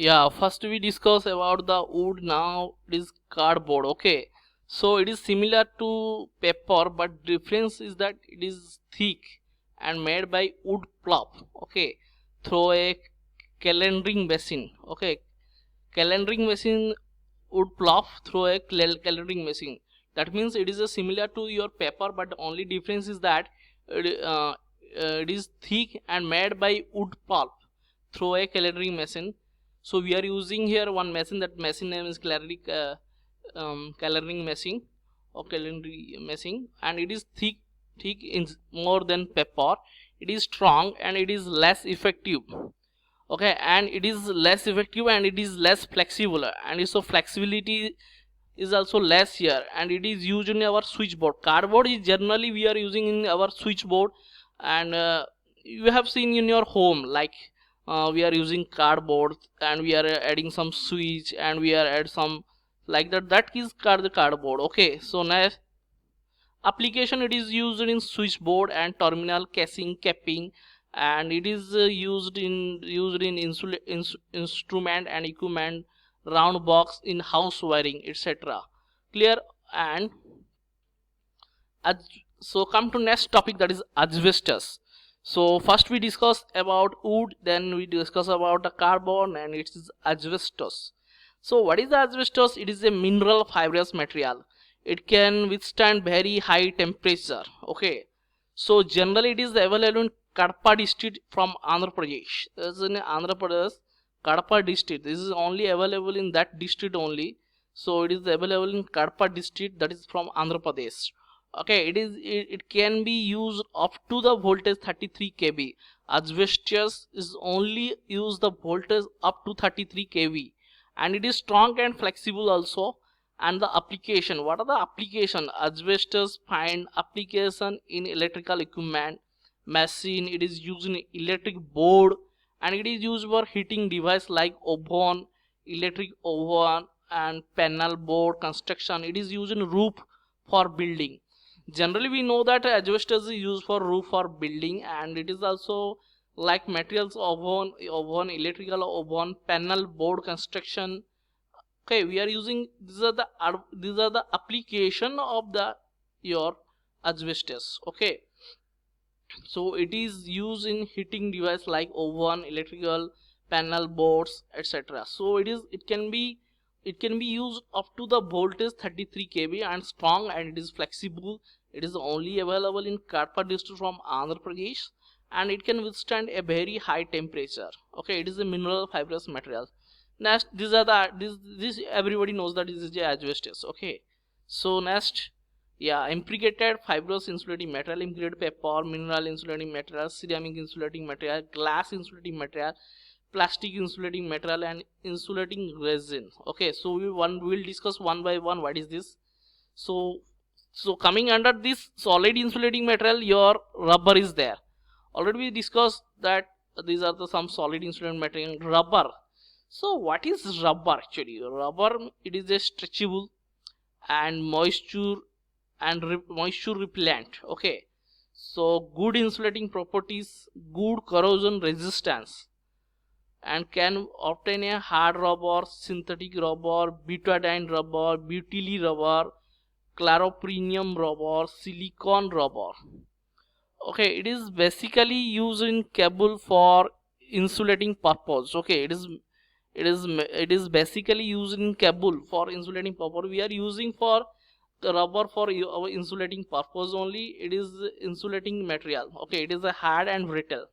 Yeah, first we discuss about the wood. Now it is cardboard. Okay, so it is similar to paper, but difference is that it is thick and made by wood pulp. Okay, through a calendering machine. Okay, calendering machine would plough through a calendering machine. That means it is a similar to your paper, but the only difference is that it is thick and made by wood pulp through a calendering machine. So we are using here one machine. That machine name is calendering machine or calendering machine, and it is thick in more than paper. It is strong and it is less effective. Okay, and it is less effective and it is less flexible, and so flexibility is also less here, and it is used in our switchboard. Cardboard is generally we are using in our switchboard, and you have seen in your home, like we are using cardboard and we are adding some switch and we are add some like that. That is the cardboard. Okay, so next application, it is used in switchboard and terminal casing capping, and it is used in instrument and equipment, round box in house wiring, etc. Clear? And so come to next topic, that is asbestos. So first we discuss about wood, then we discuss about the carbon, and it is asbestos. So what is the asbestos? It is a mineral fibrous material. It can withstand very high temperature. Okay, so generally it is available in Kadapa district from Andhra Pradesh. As in Andhra Pradesh, Kadapa district, this is only available in that district only. So it is available in Kadapa district, that is from Andhra Pradesh. Okay, it can be used up to the voltage 33 kV. Asbestos is only use the voltage up to 33 kV, and it is strong and flexible also. And the application, what are the application? Asbestos find application in electrical equipment, machine. It is used in electric board, and it is used for heating device like oven, electric oven, and panel board construction. It is used in roof for building. Generally we know that asbestos is used for roof or building, and it is also like materials oven, electrical oven, panel board construction. Okay, we are using, these are the application of the your asbestos. Okay, so it is used in heating device like oven, electrical panel boards, etc. So it can be used up to the voltage 33 kV and strong, and it is flexible. It is only available in Kadapa district from Andhra Pradesh, and it can withstand a very high temperature. Okay, it is a mineral fibrous material. Next, these are the this everybody knows that this is the asbestos. Okay, so next, yeah, impregnated fibrous insulating material, impregnated paper, mineral insulating material, ceramic insulating material, glass insulating material, plastic insulating material, and insulating resin. Okay, so we will discuss one by one what is this. So coming under this solid insulating material, your rubber is there. Already we discussed that these are some solid insulating material. Rubber, so what is rubber actually? Rubber, it is a stretchable and moisture repellent. Okay, so good insulating properties, good corrosion resistance, and can obtain a hard rubber, synthetic rubber, butadiene rubber, butyl rubber, claroprenium rubber, silicon rubber. Okay, it is basically used in cable for insulating purpose. Okay, it is basically used in cable for insulating purpose. We are using for the rubber for our insulating purpose only. It is insulating material. Okay, it is a hard and brittle.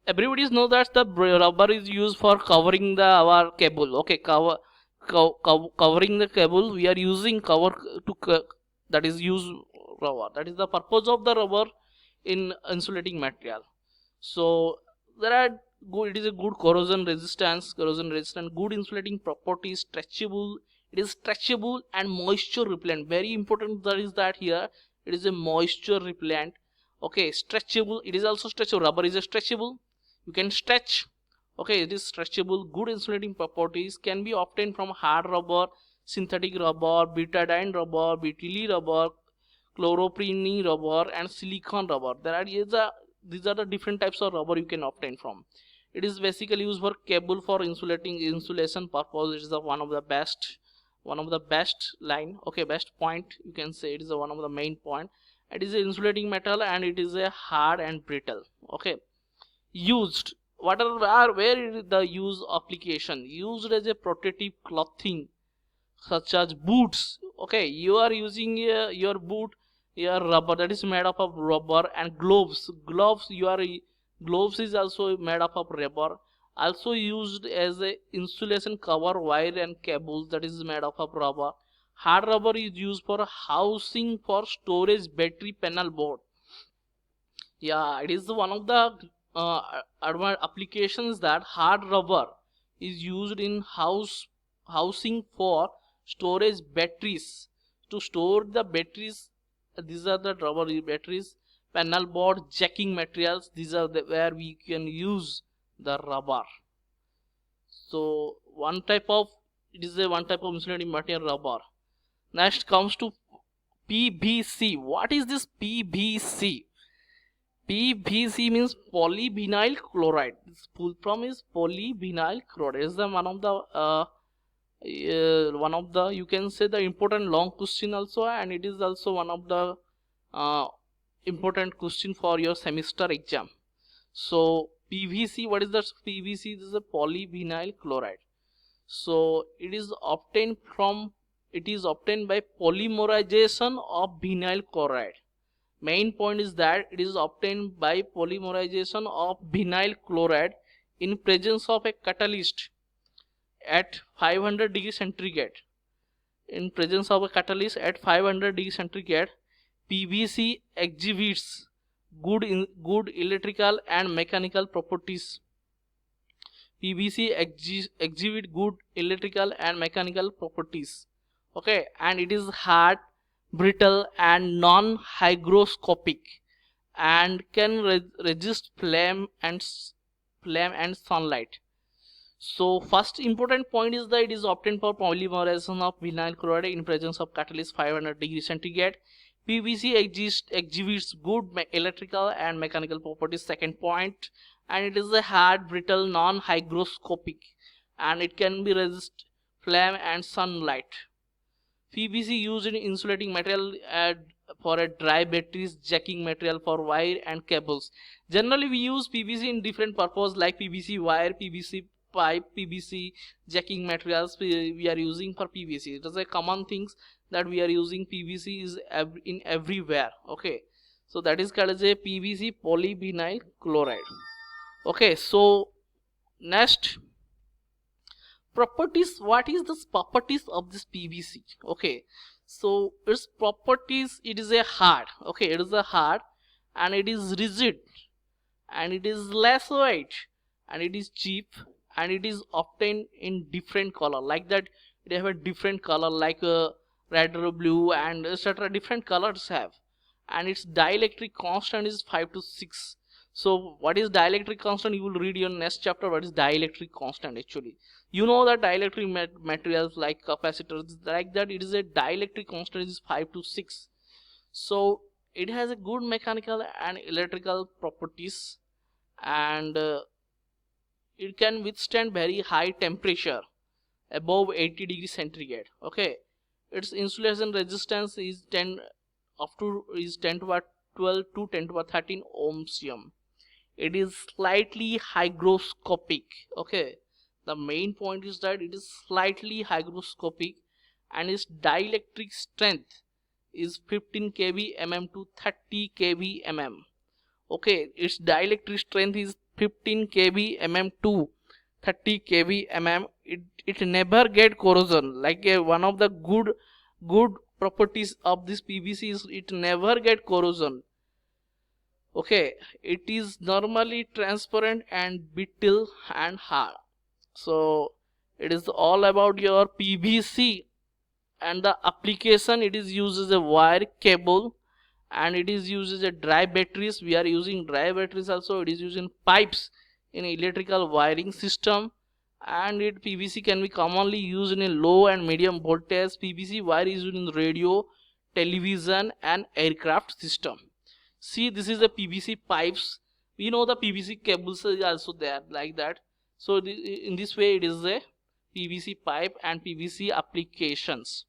Everybody knows that the rubber is used for covering the our cable. Okay, covering the cable. We are using cover that is use rubber. That is the purpose of the rubber in insulating material. So there are good, it is a good corrosion resistant, good insulating properties, stretchable. It is stretchable and moisture repellent. Very important that is that here it is a moisture repellent. Okay, stretchable. It is also stretchable. Rubber is a stretchable. You can stretch. Okay, it is stretchable. Good insulating properties can be obtained from hard rubber, synthetic rubber, butadiene rubber, butyl rubber, chloroprenene rubber, and silicon rubber. These are the different types of rubber you can obtain from. It is basically used for cable for insulation purpose. It is one of the best line, okay, best point you can say. It is one of the main point. It is an insulating metal and it is a hard and brittle. Okay, used, what are where is the use application? Used as a protective clothing such as boots. Okay, you are using your boot, your rubber, that is made up of rubber, and gloves gloves is also made up of rubber, also used as a insulation cover wire and cables, that is made up of rubber. Hard rubber is used for housing for storage battery panel board. Yeah, it is one of the applications that hard rubber is used in housing for storage batteries, to store the batteries. These are the rubber batteries, panel board, jacking materials. These are where we can use the rubber. So it is a one type of insulating material, rubber. Next comes to PVC. What is this PVC? PVC means polyvinyl chloride. Its full form is polyvinyl chloride. It is the one of the you can say the important long question also, and it is also one of the important question for your semester exam. So PVC, what is the PVC? This is a polyvinyl chloride. So it is obtained by polymerization of vinyl chloride. Main point is that it is obtained by polymerization of vinyl chloride in presence of a catalyst at 500 degrees centigrade. In presence of a catalyst at 500 degrees centigrade, PVC exhibits good electrical and mechanical properties. PVC exhibit good electrical and mechanical properties. Okay, and it is hard, brittle, and non-hygroscopic, and can resist flame and sunlight. So first important point is that it is obtained for polymerization of vinyl chloride in presence of catalyst 500 degrees centigrade. PVC exhibits good electrical and mechanical properties. Second point, and it is a hard, brittle, non-hygroscopic, and it can be resist flame and sunlight. PVC used in insulating material for a dry batteries, jacking material for wire and cables. Generally we use PVC in different purpose like PVC wire, PVC pipe, PVC jacking materials we are using for PVC. It is a common things that we are using. PVC is in everywhere. Okay, so that is called as a PVC, polyvinyl chloride. Okay, so next properties. What is the properties of this PVC? Okay, so its properties, it is a hard. Okay, it is a hard, and it is rigid, and it is less weight, and it is cheap, and it is obtained in different color, like that it have a different color like red or blue and etc. different colors have, and its dielectric constant is 5 to 6. So what is dielectric constant? You will read your next chapter what is dielectric constant. Actually, you know that dielectric materials like capacitors, like that, it is a dielectric constant is 5 to 6. So it has a good mechanical and electrical properties, and it can withstand very high temperature above 80 degrees centigrade. Okay, its insulation resistance is 10 to the 12 to 10 to the 13 ohmsium. It is slightly hygroscopic. Okay, the main point is that it is slightly hygroscopic, and its dielectric strength is 15 kV mm to 30 kV mm. Okay, its dielectric strength is 15 kV mm to 30 kV mm. It never get corrosion. Like one of the good properties of this PVC is it never get corrosion. Okay, it is normally transparent and brittle and hard. So it is all about your PVC, and the application, it is used as a wire, cable, and it is used as a dry batteries. We are using dry batteries also. It is used in pipes in electrical wiring system, and PVC can be commonly used in a low and medium voltage. PVC wire is used in radio, television, and aircraft system. See, this is the PVC pipes we know the PVC cables is also there like that. So in this way it is a PVC pipe and PVC applications.